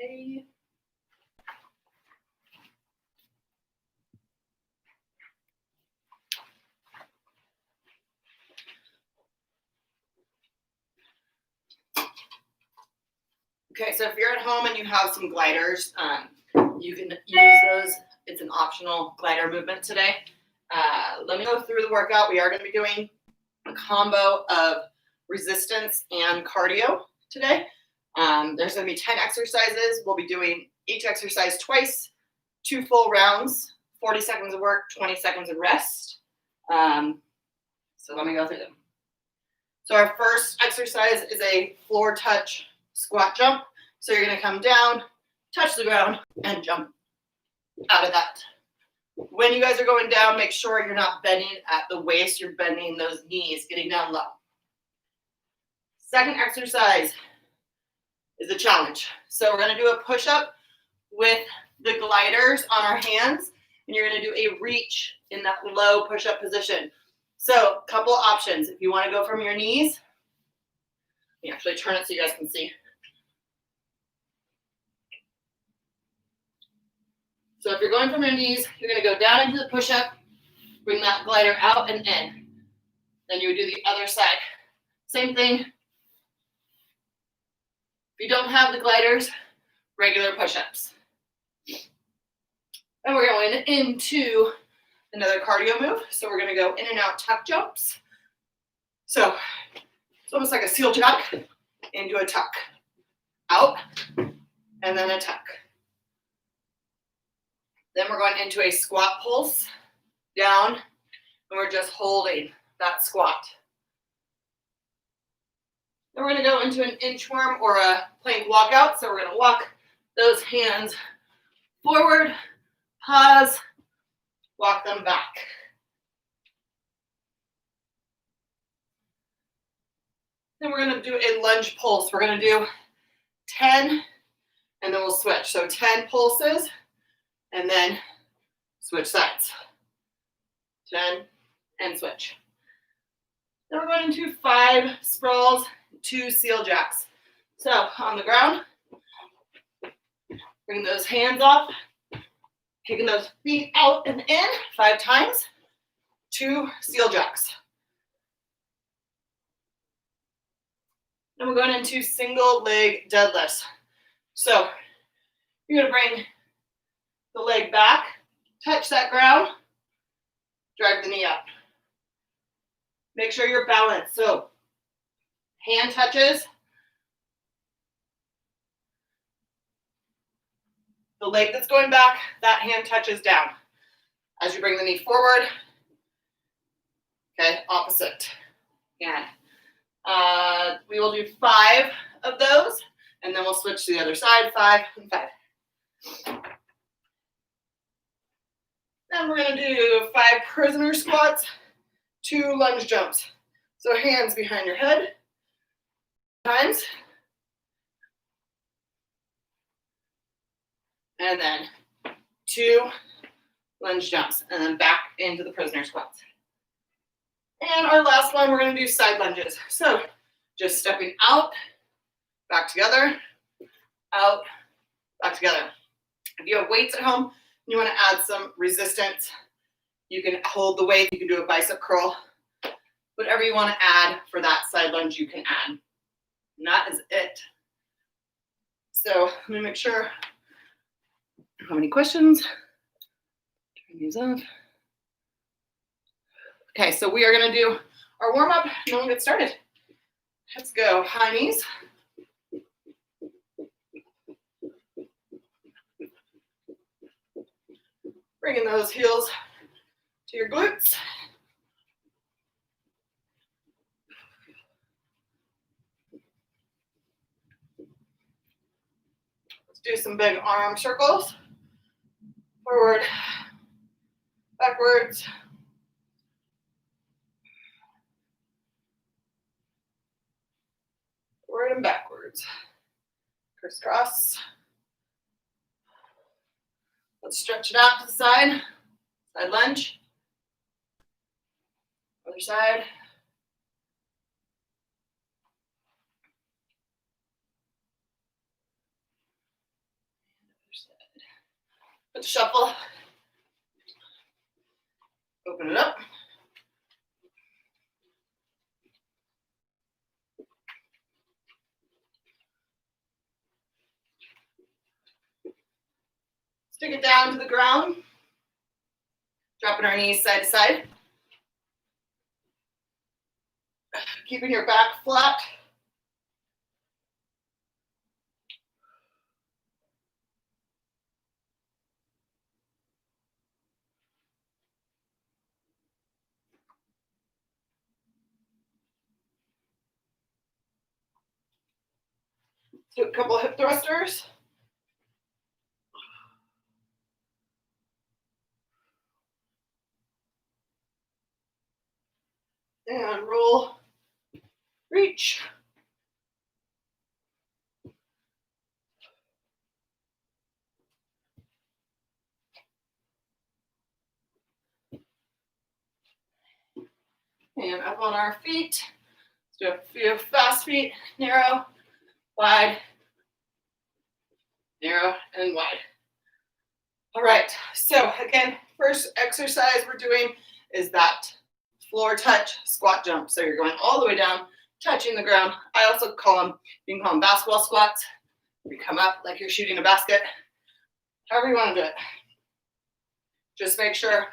Okay. Okay, so if you're at home and you have some gliders, you can use those. It's an optional glider movement today. Let me go through the workout. We are going to be doing a combo of resistance and cardio today. There's going to be 10 exercises. We'll be doing each exercise twice, 2 full rounds, 40 seconds of work, 20 seconds of rest. So let me go through them. So our first exercise is a floor touch squat jump. So you're going to come down, touch the ground, and jump out of that. When you guys are going down, make sure you're not bending at the waist. You're bending those knees, getting down low. Second exercise is a challenge. So we're going to do a push-up with the gliders on our hands, and you're going to do a reach in that low push-up position. So a couple options. If you want to go from your knees, let me actually turn it so you guys can see. So if you're going from your knees, you're going to go down into the push-up, bring that glider out and in. Then you would do the other side. Same thing. If you don't have the gliders, regular push-ups. And we're going into another cardio move. So we're going to go in and out tuck jumps. So it's almost like a seal jack into a tuck. Out, and then a tuck. Then we're going into a squat pulse, down, and we're just holding that squat. Then we're going to go into an inchworm or a plank walkout. So we're going to walk those hands forward, pause, walk them back. Then we're going to do a lunge pulse. We're going to do 10, and then we'll switch. So 10 pulses, and then switch sides. 10, and switch. Then we're going into 5 sprawls, 2 seal jacks. So on the ground, bring those hands up, kicking those feet out and in 5 times, 2 seal jacks. Then we're going into single leg deadlifts. So you're going to bring the leg back, touch that ground, drive the knee up. Make sure you're balanced. So hand touches the leg that's going back, that hand touches down. As you bring the knee forward, okay, opposite. And we will do 5 of those, and then we'll switch to the other side, 5 and 5. Then we're going to do 5 prisoner squats, 2 lunge jumps. So hands behind your head, times. And then 2 lunge jumps, and then back into the prisoner squats. And our last one, we're going to do side lunges. So just stepping out, back together, out, back together. If you have weights at home and you want to add some resistance, you can hold the weight. You can do a bicep curl. Whatever you want to add for that side lunge, you can add. And that is it. So let me make sure. How many questions? Turn these off. Okay, so we are going to do our warm-up, and then we'll get started. Let's go. High knees. Bringing those heels to your glutes. Let's do some big arm circles. Forward, backwards. Forward and backwards. Crisscross. Let's stretch it out to the side. Side lunge. Other side. Let's shuffle. Open it up. Stick it down to the ground. Dropping our knees side to side. Keeping your back flat. Do a couple of hip thrusters. And roll, reach. And up on our feet. Let's do a few fast feet, narrow, wide, narrow, and wide. All right, so again, first exercise we're doing is that floor touch squat jump. So you're going all the way down, touching the ground. I also call them, you can call them basketball squats. You come up like you're shooting a basket, however you want to do it. Just make sure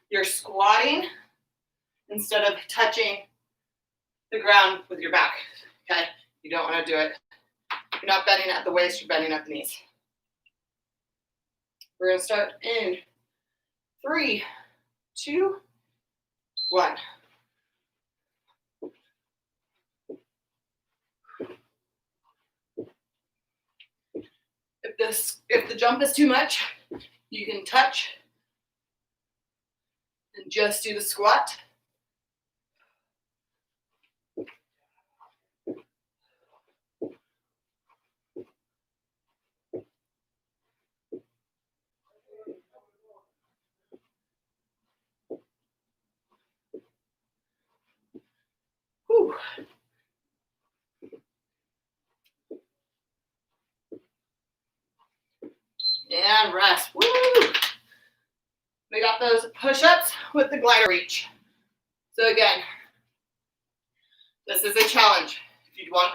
you're squatting instead of touching the ground with your back, okay? You don't want to do it. You're not bending at the waist, you're bending at the knees. We're going to start in 3, 2, 1. If the jump is too much, you can touch and just do the squat. Whew. And rest. Woo! We got those push-ups with the glider reach. So again, this is a challenge. If you want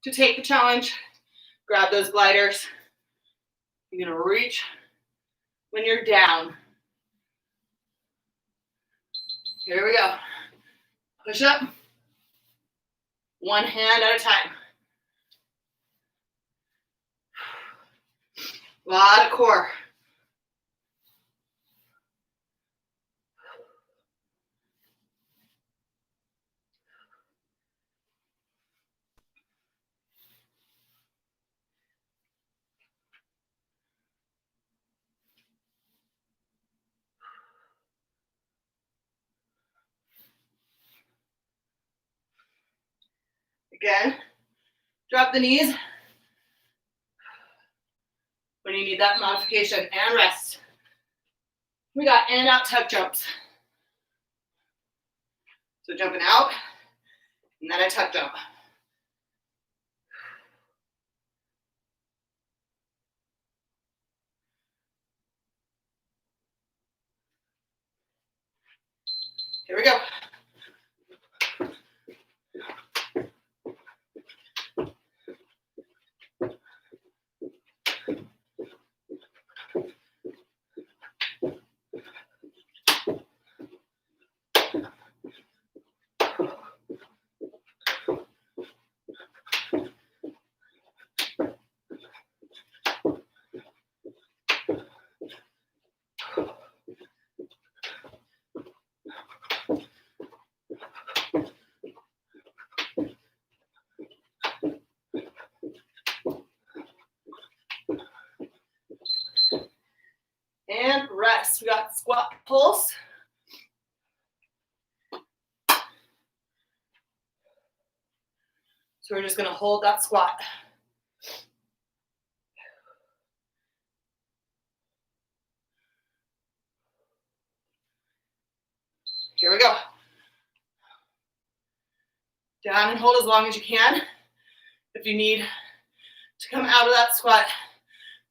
to take the challenge, grab those gliders. You're gonna reach when you're down. Here we go. Push up. One hand at a time. A lot of core. Again, drop the knees when you need that modification, and rest. We got in and out tuck jumps. So jumping out, and then a tuck jump. Here we go. And rest. We got squat pulse. So we're just going to hold that squat. Here we go. Down and hold as long as you can. If you need to come out of that squat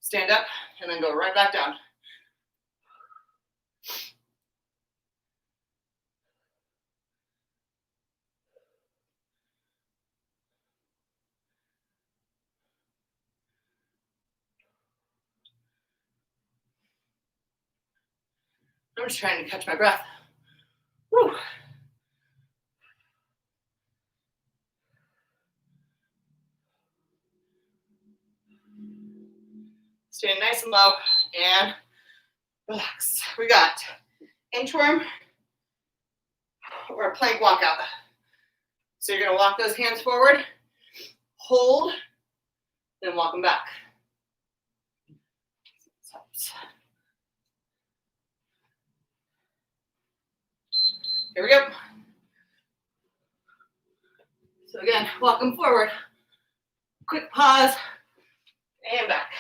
Stand up and then go right back down. I'm just trying to catch my breath. Whew. Stay nice and low and relax. We got inchworm or a plank walkout. So you're gonna walk those hands forward, hold, then walk them back. Here we go. So again, walk them forward. Quick pause and back.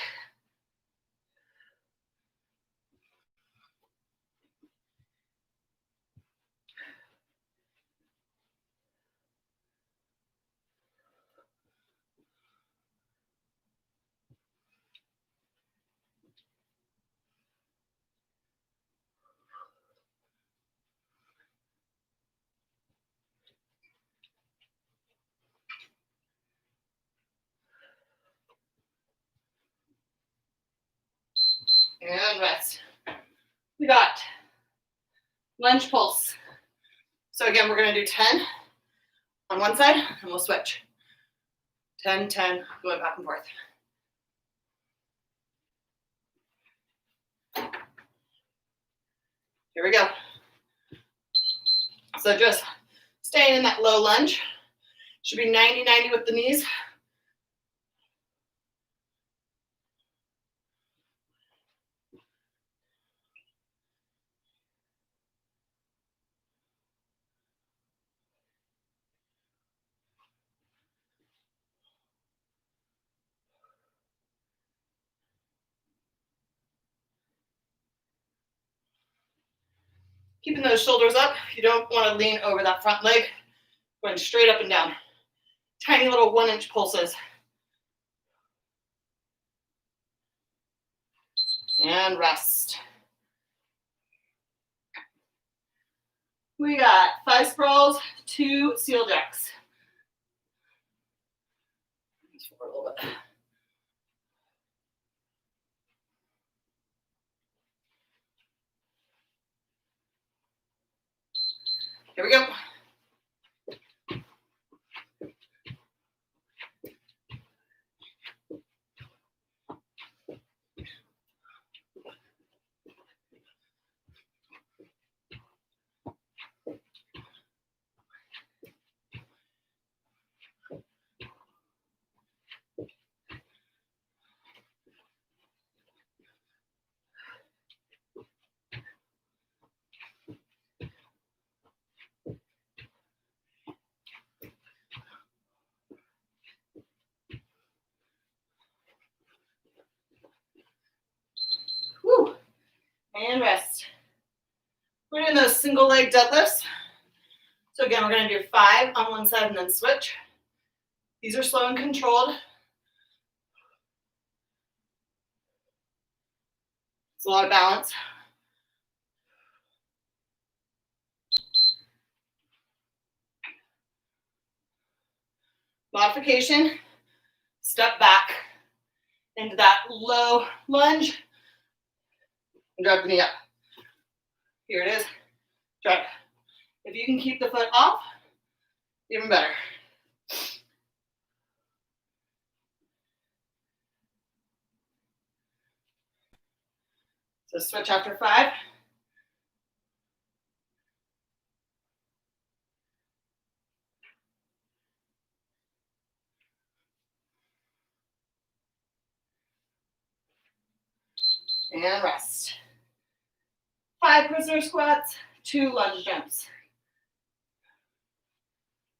And rest. We got lunge pulse. So again, we're gonna do 10 on one side and we'll switch. 10, 10, going back and forth. Here we go. So just staying in that low lunge. Should be 90-90 with the knees. Keeping those shoulders up. You don't want to lean over that front leg. Going straight up and down. Tiny little 1-inch pulses. And rest. We got 5 sprawls, 2 seal jacks. Forward a little bit. Here we go. Woo. And rest. We're doing those single leg deadlifts. So again, we're going to do 5 on one side and then switch. These are slow and controlled. It's a lot of balance. Modification, step back into that low lunge and drop the knee up. Here it is, drop. If you can keep the foot off, even better. So switch after 5. And rest. 5 prisoner squats, 2 lunge jumps.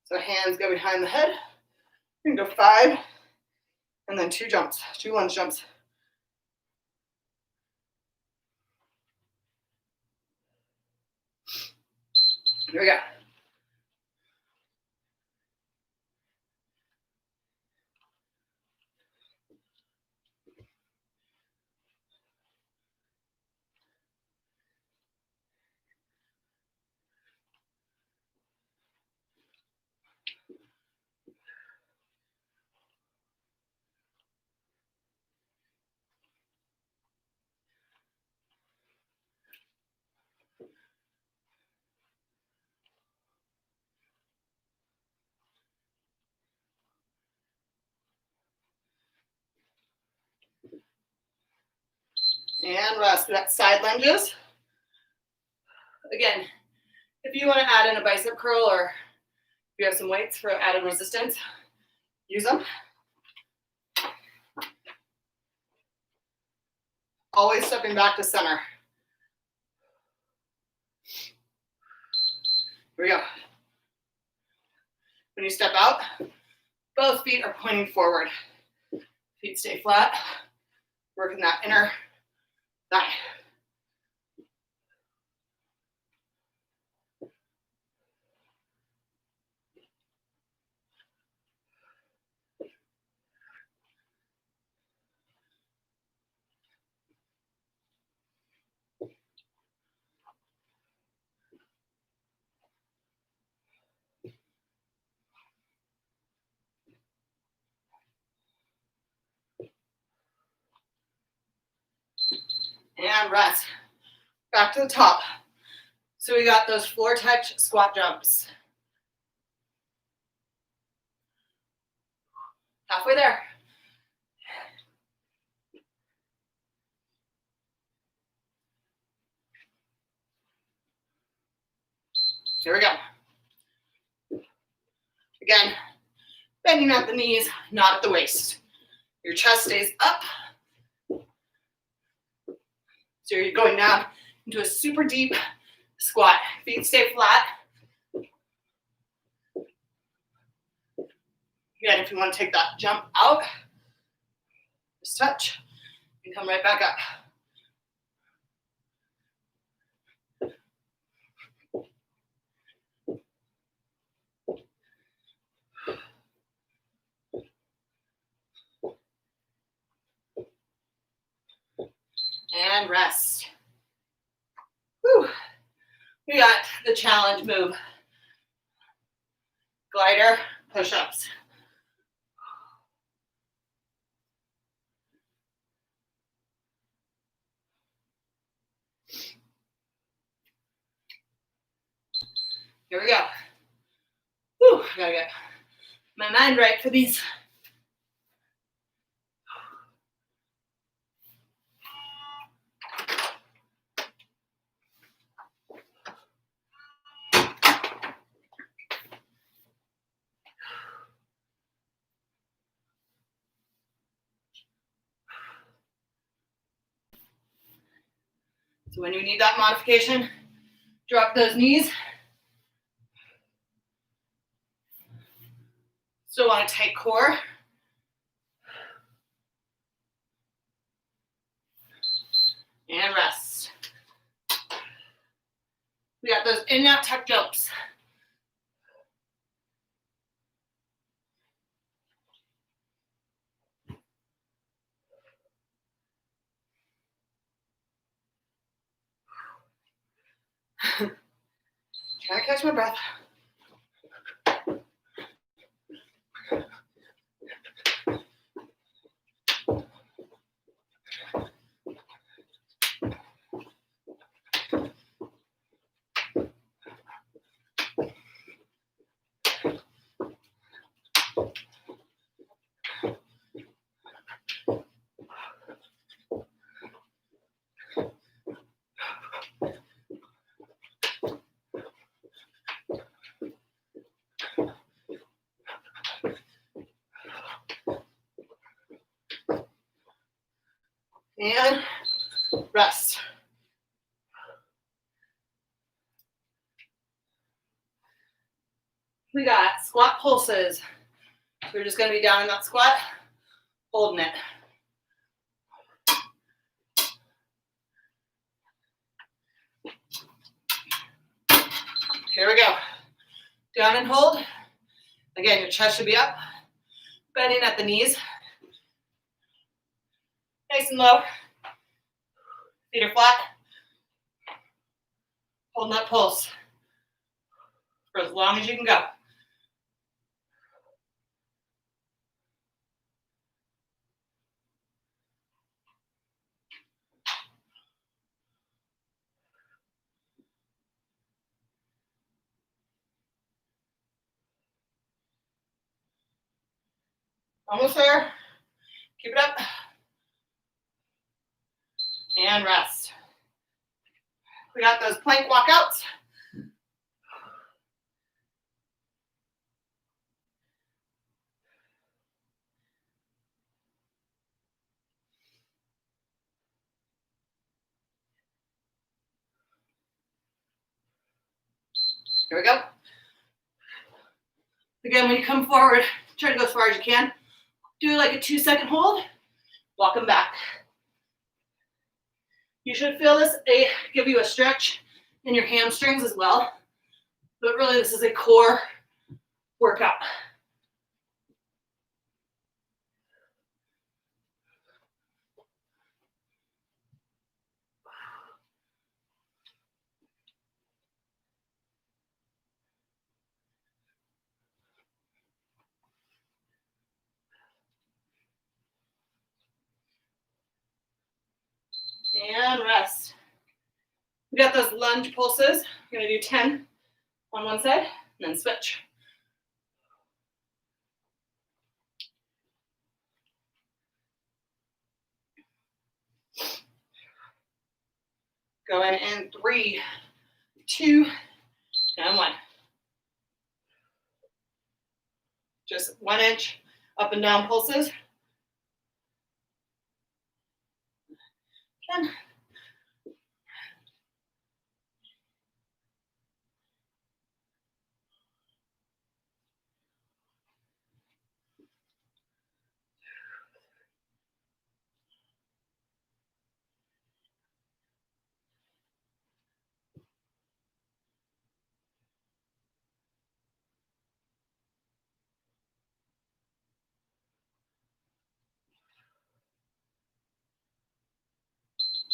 So hands go behind the head. You can go 5 and then 2 jumps, 2 lunge jumps. Here we go. And rest. We got side lunges. Again, if you want to add in a bicep curl or if you have some weights for added resistance, use them. Always stepping back to center. Here we go. When you step out, both feet are pointing forward. Feet stay flat. Working that inner thigh. And rest. Back to the top. So we got those floor touch squat jumps. Halfway there. Here we go. Again, bending at the knees, not at the waist. Your chest stays up. So you're going down into a super deep squat. Feet stay flat. Again, if you want to take that jump out, just touch and come right back up. And rest. Whew. We got the challenge move. Glider, push-ups. Here we go. Whew, gotta get my mind right for these. So when you need that modification, drop those knees. Still want a tight core. And rest. We got those in and out tuck jumps. Try to catch my breath. And rest. We got squat pulses. So we're just going to be down in that squat, holding it. Here we go. Down and hold. Again, your chest should be up, bending at the knees. Nice and low. Feet are flat. Holding that pulse for as long as you can go. Almost there. Keep it up. And rest. We got those plank walkouts. Here we go. Again, when you come forward, try to go as far as you can. Do like a 2-second hold. Walk them back. You should feel this give you a stretch in your hamstrings as well. But really, this is a core workout. And rest. We got those lunge pulses. We're gonna do 10 on one side, and then switch. Going in 3, 2, and 1. Just 1 inch up and down pulses. 10.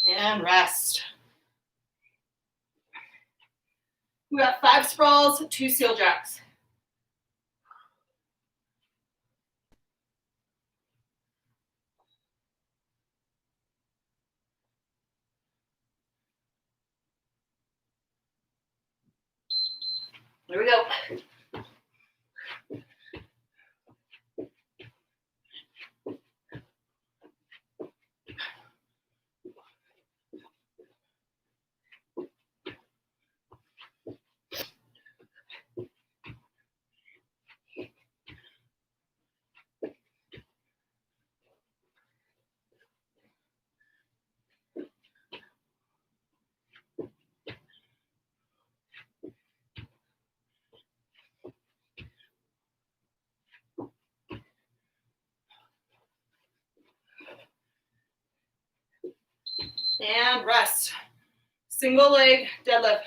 And rest. We got 5 sprawls, 2 seal jacks. There we go. And rest. Single leg deadlift.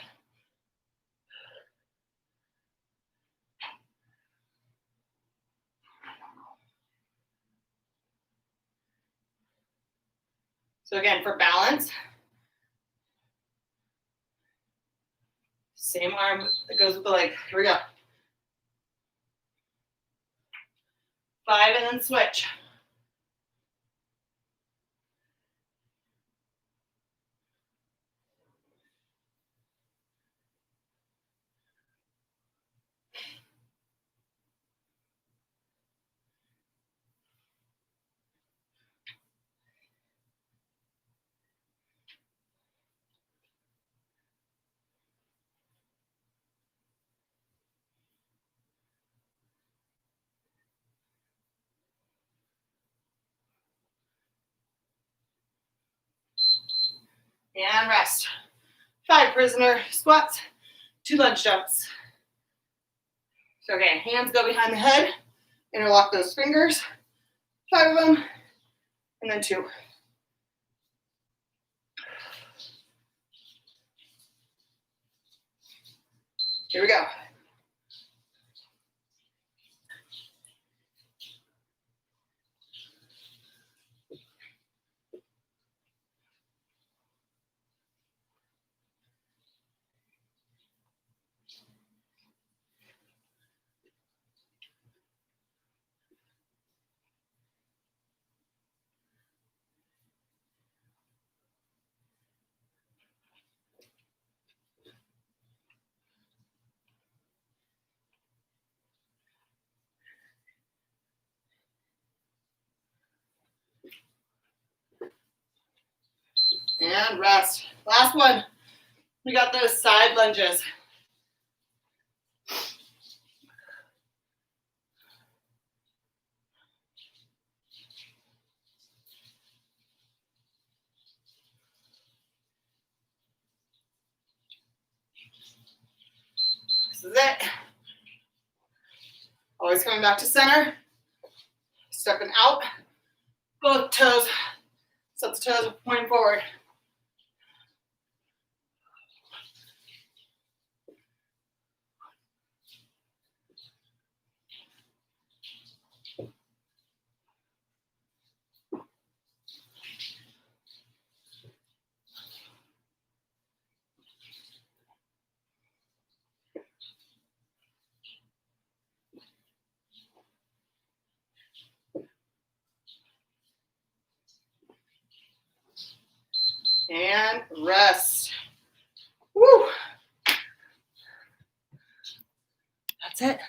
So again, for balance, same arm that goes with the leg. Here we go. 5 and then switch. And rest. 5 prisoner squats, 2 lunge jumps. So again, hands go behind the head, interlock those fingers, 5 of them, and then 2. Here we go. And rest. Last one. We got those side lunges. This is it. Always coming back to center. Stepping out. Both toes. Set the toes pointing forward. And rest. Woo. That's it.